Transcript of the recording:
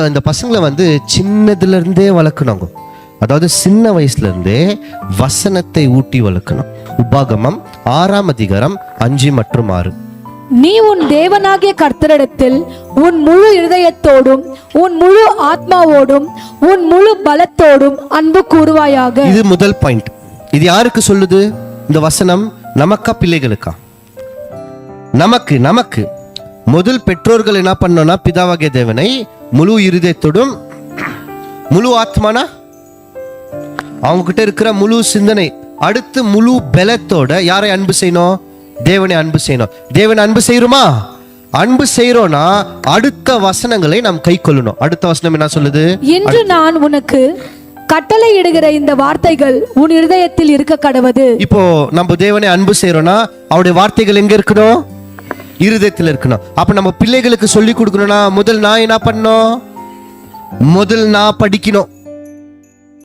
இந்த பசங்களை வந்து சின்னதுல இருந்தே வளர்க்கணும். அதாவது சின்ன வயசுல இருந்தே வசனத்தை ஊட்டி வளர்க்கணும். உபாகமம் 6ஆம் அதிகாரம் 5 மற்றும் 6. நீ உன் தேவனாகிய கர்த்தரிடத்தில் உன் முழு இருதயத்தோடும் உன் முழு ஆத்மாவோடும் உன் முழு பலத்தோடும் அன்பு கூறுவாயாக. இது முதல் பாயிண்ட். இது யாருக்கு சொல்லுது இந்த வசனம்? நமக்கா பிள்ளைகளுக்கா? நமக்கு முதல் பெற்றோர்கள் என்ன பண்ணோம்னா, பிதாவாகிய தேவனை முழு இருதயத்தோடும், முழு ஆத்மானா அவங்க கிட்ட இருக்கிற முழு சிந்தனை, அடுத்து முழு பலத்தோட யாரை அன்பு செய்யணும்? தேவனை அன்பு செய்யணும். தேவனை அன்பு செய்யறோமா? அன்பு செய்யறோம்னா அடுத்த வசனங்களை நாம் கை கொள்ளணும். அடுத்த வசனம் என்ன சொல்லுது? இன்று நான் உனக்கு கட்டளை இடுகிற இந்த வார்த்தைகள் உன் இருதயத்தில் இருக்க கடவது. இப்போ நம்ம தேவனை அன்பு செய்யறோம்னா அவருடைய வார்த்தைகள் எங்க இருக்கணும்? இருதயத்தில் இருக்கணும். அப்ப நம்ம பிள்ளைகளுக்கு சொல்லி கொடுக்கணும்னா முதல் நான் என்ன பண்ணணும்? முதல் நான் படிக்கணும்.